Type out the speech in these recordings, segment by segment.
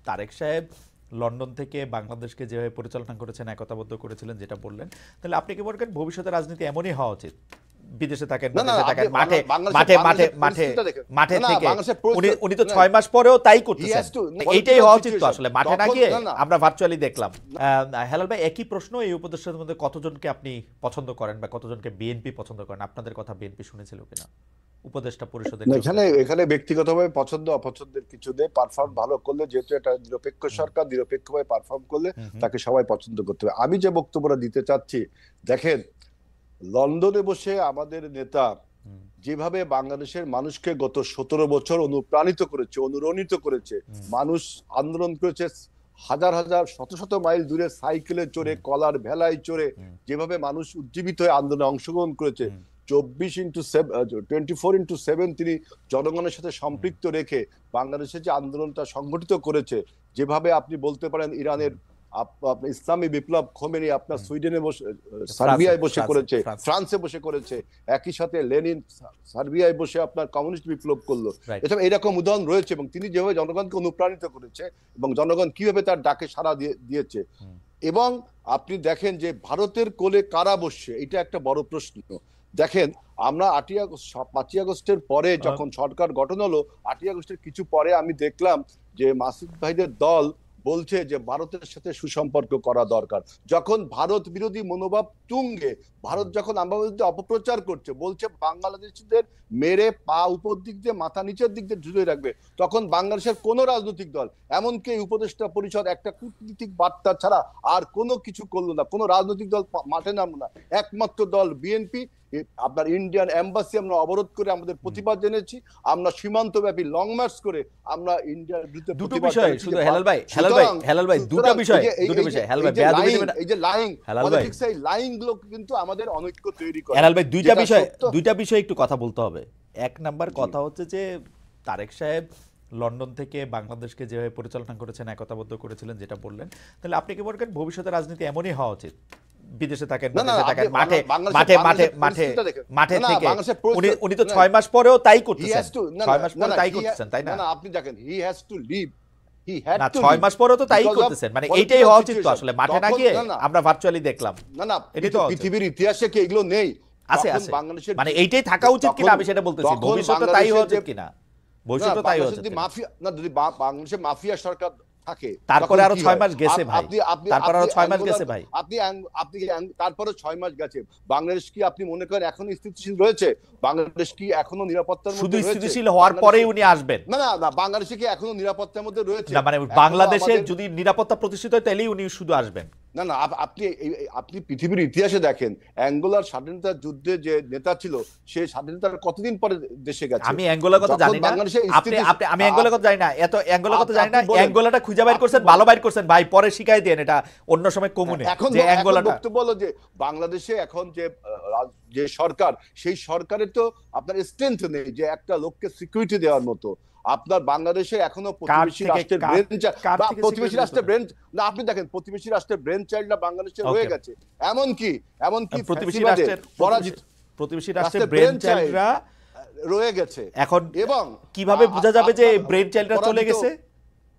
তারেক সাহেব লন্ডন থেকে বাংলাদেশকে যেভাবে পরিচালনা করেছেন, একতাবদ্ধ করেছিলেন, যেটা বললেন, তাহলে আপনি কি মনে করেন ভবিষ্যতে রাজনীতি এমনই হওয়া উচিত? বিদেশে থাকেন, না না বিদেশে থাকেন, আপনি মাঠে মাঠে বাংলাদেশের মাঠে বাংলাদেশের মাঠে পরিস্থিতিটা দেখেন। মাঠে না না থেকে বাংলাদেশের উনি তো 6 মাস পরেও তাই হি করতেছেন। হ্যাজ টু এইটাই হওয়া উচিত তো সিচুয়েশন আসলে, মাঠে না তখন গিয়ে। না না আমরা ভার্চুয়ালি দেখলাম। হেলাল ভাই, একই প্রশ্ন, এই উপদেষ্টাদের মধ্যে কতজনকে আপনি পছন্দ করেন বা কতজনকে বিএনপি পছন্দ করেন? আপনাদের কথা বিএনপি শুনেছিল কিনা উপদেষ্টা পরিষদের না, কেউ এখানে কেউ? এখানে ব্যক্তিগতভাবে পছন্দ অপছন্দের কিছু নেই। পারফর্ম ভালো করলে, যেহেতু এটা নিরপেক্ষ সরকার, নিরপেক্ষভাবে পারফর্ম করলে তাকে সবাই পছন্দ করতে হবে। আমি যে বক্তব্যটা দিতে চাচ্ছি, দেখেন, লন্ডনে বসে আমাদের নেতা যেভাবে বাংলাদেশের মানুষকে গত 17 বছর অনুপ্রাণিত করেছে, অনুরণিত করেছে, মানুষ আন্দোলন করেছে, হাজার হাজার শত শত মাইল দূরে সাইকেলে চড়ে, কলার ভেলায় চড়ে, যেভাবে মানুষ উজ্জীবিত হয়ে আন্দোলনে অংশগ্রহণ করেছে, 24/7 তিনি জনগণের সাথে সম্পৃক্ত রেখে বাংলাদেশে যে আন্দোলনটা সংগঠিত করেছে, যেভাবে আপনি বলতে পারেন ইরানের ইসলামী বিপ্লব খোমেনি আপনার সুইডেনে বসে, সার্বিয়ায় বসে করেছে, ফ্রান্সে বসে করেছে, একই সাথে লেনিন সার্বিয়ায় বসে আপনার কমিউনিস্ট বিপ্লব করলো। এসব এরকম উদাহরণ রয়েছে, এবং তিনি যেভাবে জনগণকে অনুপ্রাণিত করেছে এবং জনগণ কিভাবে তার ডাকে সাড়া দিয়েছে। এবং আপনি দেখেন যে ভারতের কোলে কারা বসছে, এটা একটা বড় প্রশ্ন। দেখেন, আমরা 5ই আগস্টের পরে যখন সরকার গঠন হলো, 8ই আগস্টের কিছু পরে আমি দেখলাম যে মাসুদ ভাইদের দল বলছে যে ভারতের সাথে সুসম্পর্ক করা দরকার। যখন ভারত বিরোধী মনোভাব তুঙ্গে, ভারত যখন আমার বিরুদ্ধে অপপ্রচার করছে, বলছে বাংলাদেশিদের মেরে পা উপর দিক দিয়ে মাথা নিচের দিক দিয়ে ঝুলিয়ে রাখবে, তখন বাংলাদেশের কোন রাজনৈতিক দল, এমনকি উপদেষ্টা পরিষদ একটা কূটনীতিক বার্তা ছাড়া আর কোনো কিছু করলো না, কোনো রাজনৈতিক দল মাঠে নামলো না। একমাত্র দল বিএনপি। আপনার ইন্ডিয়ান এম্বাসি আমরা অবরোধ করে আমাদের প্রতিবাদ জেনেছি, আমরা সীমান্তব্যাপী লং মার্চ করে আমরা ইন্ডিয়ার বিরুদ্ধে দুটো বিষয় শুধু হেলাল ভাই দুটো বিষয় হেলাল ভাই এই যে লাইং পলিটিক্স, এই লাইং গুলো কিন্তু আমাদের অনৈক্য তৈরি করে। হেলাল ভাই, দুইটা বিষয় একটু কথা বলতে হবে। এক নাম্বার কথা হচ্ছে যে তারেক সাহেব লন্ডন থেকে বাংলাদেশকে যেভাবে পরিচালনা করেছেন, একতাবদ্ধ করেছিলেন, যেটা বললেন, তাহলে আপনি কি মনে করেন ভবিষ্যতে রাজনীতি এমনই হওয়া উচিত? বিদেশে থাকেন, বিদেশে থাকেন, মাঠে মাঠে মাঠে মাঠে মাঠে থেকে উনি তো 6 মাস পরেও তাই করতেছেন। 6 মাস পরে তাই করতেছেন, তাই না? আপনি দেখেন, হি হ্যাজ টু লিভ, না 6 মাস পরেও তো তাই করতেছেন, মানে এইটাই হওয়া উচিত তো আসলে, মাঠে না গিয়ে। আমরা ভার্চুয়ালি দেখলাম। না না, পৃথিবীর ইতিহাসে কি এগুলো নেই? আছে, মানে এইটাই থাকা উচিত কিনা আমি সেটা বলতেছি, ভবিষ্যতে তাই হওয়া উচিত কিনা? ভবিষ্যতে তাই হওয়া উচিত মাফিয়া না, যদি বাংলাদেশে মাফিয়া সরকার থাকে, তারপরে আরো 6 মাস গেছে ভাই, তারপরে আরো 6 মাস গেছে ভাই, আপনি তারপরে 6 মাস গেছে। বাংলাদেশ কি আপনি মনে করেন এখনো স্থিতিশীল রয়েছে? বাংলাদেশ কি এখনো নিরাপত্তার মধ্যে রয়েছে? শুধু স্থিতিশীল হওয়ার পরেই উনি আসবেন? না না না, বাংলাদেশে কি এখনো নিরাপত্তার মধ্যে রয়েছে? না, মানে বাংলাদেশে যদি নিরাপত্তা প্রতিষ্ঠিত হয় তাহলেই উনি শুধু আসবেন? না না, আপনি পৃথিবীর ইতিহাসে দেখেন, অ্যাঙ্গোলার স্বাধীনতা যুদ্ধে যে নেতা ছিল, সে স্বাধীনতার কতদিন পরে দেশে গেছে। আমি অ্যাঙ্গোলার কথা জানি না, আমি অ্যাঙ্গোলার কথা জানি না, এত অ্যাঙ্গোলার কথা জানি না। অ্যাঙ্গোলাটা খুঁজে বাইর করছেন, ভালো বাইর করছেন ভাই, পরে শিখাই দেন এটা অন্য সময় কমুনে। যে অ্যাঙ্গোলাটা বক্তব্য হলো যে বাংলাদেশে এখন যে সরকার, সেই সরকারের তো আপনার স্ট্রেংথ নেই যে একটা লোককে সিকিউরিটি দেওয়ার মতো। আপনার বাংলাদেশে এখনো প্রতিবেশী রাষ্ট্রের ব্রেন, না আপনি দেখেন প্রতিবেশী রাষ্ট্রের ব্রেন চাইল্ডরা বাংলাদেশে রয়ে গেছে। এমনকি প্রতিবেশী রাষ্ট্রের ব্রেন চাইল্ডরা রয়ে গেছে এখন। এবং কিভাবে বোঝা যাবে যে ব্রেন চাইল্ডরা চলে গেছে?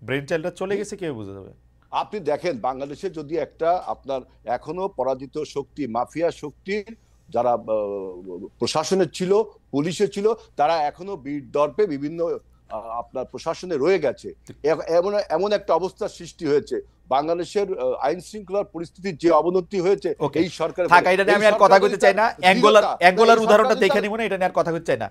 ব্রেন চাইল্ডরা চলে গেছে কিভাবে বোঝা যাবে? আপনি দেখেন, বাংলাদেশে যদি একটা আপনার এখনো পরাজিত শক্তি, মাফিয়া শক্তির যারা প্রশাসনের ছিল, পুলিশে ছিল, তারা এখনো বীর দর্পে বিভিন্ন আপনার প্রশাসনে রয়ে গেছে। এমন একটা অবস্থার সৃষ্টি হয়েছে বাংলাদেশের আইন শৃঙ্খলার পরিস্থিতির যে অবনতি হয়েছে এই সরকার। আমি আর কথা বলতে চাই না, অ্যাঙ্গোলার উদাহরণটা দেখে নিব না, এটা নিয়ে আর কথা বলতে চাই না।